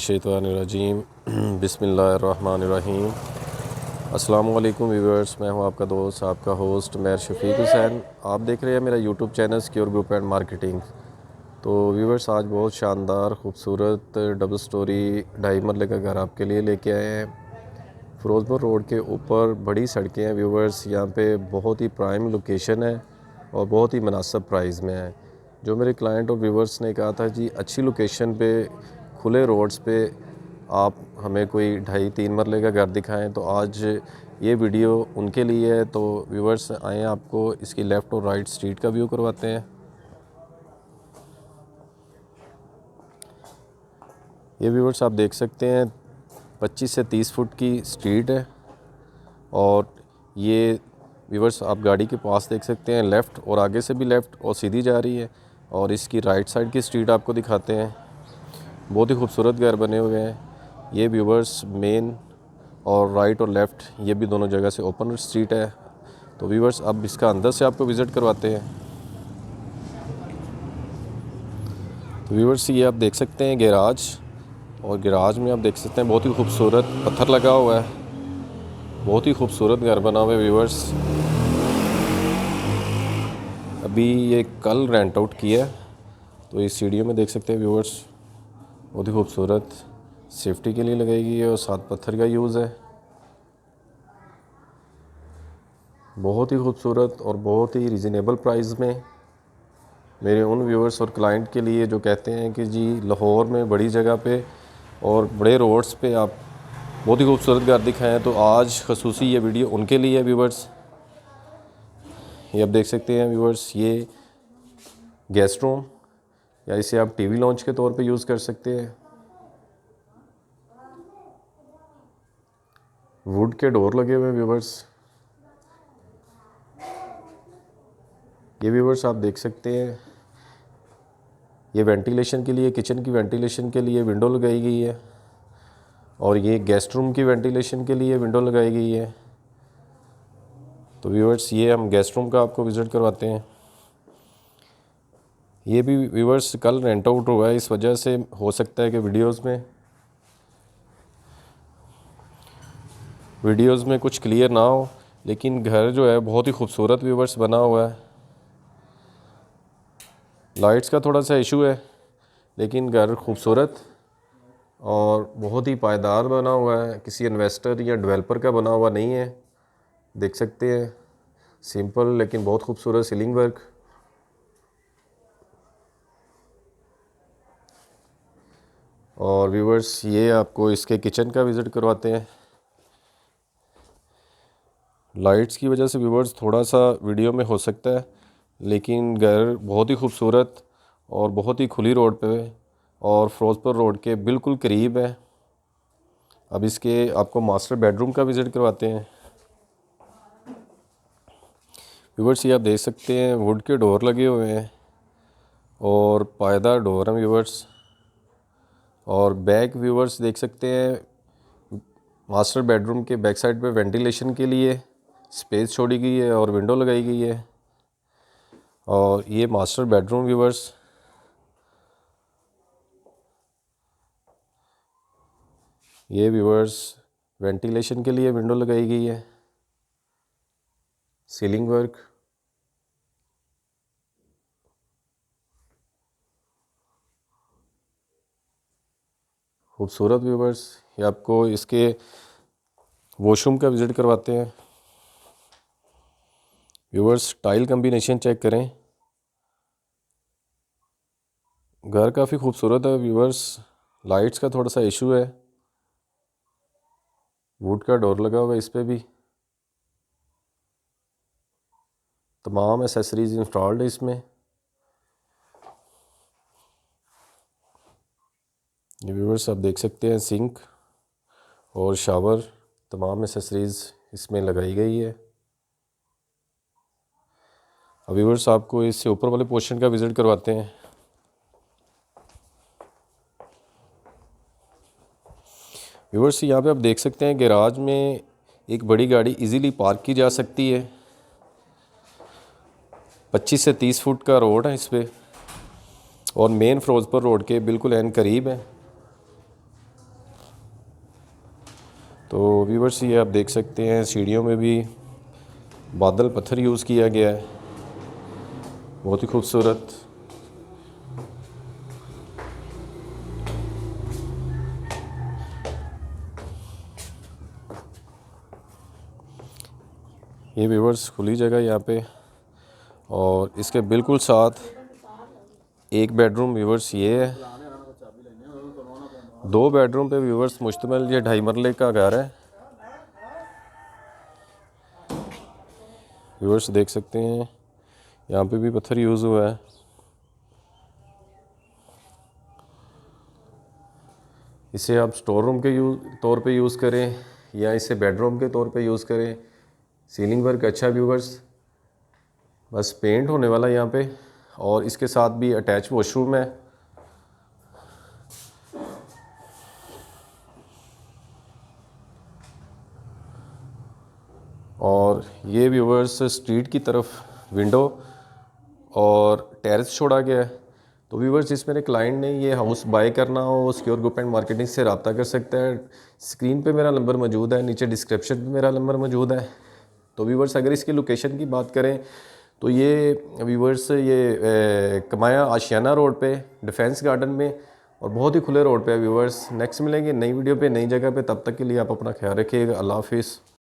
मिनश्शैतानिर्रजीम बिस्मिल्लाहिर्रहमानिर्रहीम। अस्सलामु अलैकुम व्यूअर्स, मैं हूं आपका दोस्त, आपका होस्ट मेहर शफीक हुसैन। आप देख रहे हैं मेरा YouTube channel secure group and marketing. तो व्यूअर्स, आज बहुत शानदार खूबसूरत डबल स्टोरी 2.5 मरले का घर आपके लिए लेके आए हैं। फ़िरोज़पुर रोड के ऊपर बड़ी सड़कें हैं व्यूअर्स। यहाँ पे बहुत ही प्राइम लोकेशन है और बहुत ही मुनासिब प्राइस में है। जो मेरे क्लाइंट और व्यूअर्स ने कहा था जी, अच्छी लोकेशन पे खुले रोड्स पे आप हमें कोई 2.5-3 मरले का घर दिखाएं, तो आज ये वीडियो उनके लिए है। तो व्यूअर्स आए, आपको इसकी लेफ़्ट और राइट स्ट्रीट का व्यू करवाते हैं। ये व्यूअर्स आप देख सकते हैं 25 से 30 फुट की स्ट्रीट है। और ये व्यूअर्स आप गाड़ी के पास देख सकते हैं, लेफ़्ट और आगे से भी लेफ़्ट और सीधी जा रही है। और इसकी राइट साइड की स्ट्रीट आपको दिखाते हैं। बहुत ही खूबसूरत घर बने हुए हैं ये व्यूअर्स। मेन और राइट और लेफ़्ट ये भी दोनों जगह से ओपन स्ट्रीट है। तो व्यूअर्स अब इसका अंदर से आपको विज़िट करवाते हैं। तो व्यूअर्स ये आप देख सकते हैं गैराज, और गैराज में आप देख सकते हैं बहुत ही खूबसूरत पत्थर लगा हुआ है। बहुत ही खूबसूरत घर बना हुआ है व्यूअर्स। अभी ये कल रेंट आउट किया है। तो इस सीढ़ियों में देख सकते हैं व्यूअर्स, बहुत ही खूबसूरत सेफ्टी के लिए लगाई गई है और साथ पत्थर का यूज़ है। बहुत ही खूबसूरत और बहुत ही रिजनेबल प्राइस में मेरे उन व्यूअर्स और क्लाइंट के लिए जो कहते हैं कि जी लाहौर में बड़ी जगह पे और बड़े रोड्स पे आप बहुत ही खूबसूरत घर दिखाएं। तो आज खसूसी ये वीडियो उनके लिए है व्यूअर्स। ये आप देख सकते हैं व्यूअर्स, ये गेस्ट रूम या इसे आप टीवी लॉन्च के तौर पे यूज़ कर सकते हैं। वुड के डोर लगे हुए हैं व्यूअर्स। ये व्यूअर्स आप देख सकते हैं, ये वेंटिलेशन के लिए, किचन की वेंटिलेशन के लिए विंडो लगाई गई है। और ये गेस्ट रूम की वेंटिलेशन के लिए विंडो लगाई गई है। तो व्यूअर्स ये हम गेस्ट रूम का आपको विज़िट करवाते हैं। ये भी व्यूअर्स कल रेंट आउट हुआ है, इस वजह से हो सकता है कि वीडियोस में कुछ क्लियर ना हो, लेकिन घर जो है बहुत ही खूबसूरत व्यूअर्स बना हुआ है। लाइट्स का थोड़ा सा इशू है, लेकिन घर खूबसूरत और बहुत ही पायदार बना हुआ है। किसी इन्वेस्टर या डेवलपर का बना हुआ नहीं है। देख सकते हैं सिंपल लेकिन बहुत खूबसूरत सीलिंग वर्क। और व्यूअर्स ये आपको इसके किचन का विज़िट करवाते हैं। लाइट्स की वजह से व्यूअर्स थोड़ा सा वीडियो में हो सकता है, लेकिन घर बहुत ही खूबसूरत और बहुत ही खुली रोड पे और फ़िरोज़पुर रोड के बिल्कुल करीब है। अब इसके आपको मास्टर बेडरूम का विज़िट करवाते हैं। व्यूअर्स ये आप देख सकते हैं वुड के डोर लगे हुए हैं और पायदार डोर हैं व्यूअर्स। और बैक व्यूअर्स देख सकते हैं, मास्टर बेडरूम के बैक साइड पे वेंटिलेशन के लिए स्पेस छोड़ी गई है और विंडो लगाई गई है। और ये मास्टर बेडरूम व्यूअर्स, ये व्यूअर्स वेंटिलेशन के लिए विंडो लगाई गई है। सीलिंग वर्क, खूबसूरत व्यूअर्स। ये आपको इसके वॉशरूम का विज़िट करवाते हैं। व्यूअर्स टाइल कम्बिनेशन चेक करें, घर काफ़ी खूबसूरत है व्यूअर्स। लाइट्स का थोड़ा सा इशू है, वुड का डोर लगा हुआ है इस पर भी। तमाम एसेसरीज इंस्टॉल्ड है इसमें। ये व्यूअर्स आप देख सकते हैं सिंक और शावर, तमाम एसेसरीज इसमें लगाई गई है। अब व्यूअर्स आपको इससे ऊपर वाले पोर्शन का विज़िट करवाते हैं। व्यूअर्स यहाँ पे आप देख सकते हैं गैराज में एक बड़ी गाड़ी इजीली पार्क की जा सकती है। 25 से 30 फुट का रोड है इस पर और मेन फ़िरोज़पुर रोड के बिल्कुल एन करीब है। तो व्यूअर्स ये आप देख सकते हैं सीढ़ियों में भी बादल पत्थर यूज़ किया गया है, बहुत ही खूबसूरत। ये व्यूअर्स खुली जगह यहाँ पे, और इसके बिल्कुल साथ एक बेडरूम व्यूअर्स ये है। 2 बेडरूम पे व्यूअर्स मुश्तमिल ये 2.5 मरले का घर है। व्यूअर्स देख सकते हैं यहाँ पे भी पत्थर यूज़ हुआ है। इसे आप स्टोर रूम के तौर पे यूज़ करें या इसे बेडरूम के तौर पे यूज़ करें। सीलिंग वर्क अच्छा व्यूअर्स, बस पेंट होने वाला यहाँ पे, और इसके साथ भी अटैच वॉशरूम है। और ये व्यूअर्स स्ट्रीट की तरफ विंडो और टेरेस छोड़ा गया है। तो व्यूअर्स जिस मेरे क्लाइंट ने ये हाउस बाय करना हो, सिक्योर ग्रुप एंड मार्केटिंग से रब्ता कर सकता है। स्क्रीन पे मेरा नंबर मौजूद है, नीचे डिस्क्रिप्शन में मेरा नंबर मौजूद है। तो व्यूअर्स अगर इसकी लोकेशन की बात करें तो ये व्यूअर्स ये कमाया आशियाना रोड पे, डिफेंस गार्डन में, और बहुत ही खुले रोड पे है व्यूअर्स। नेक्स्ट मिलेंगे नई वीडियो पे, नई जगह पे। तब तक के लिए आप अपना ख्याल रखिएगा। अल्लाह हाफिज़।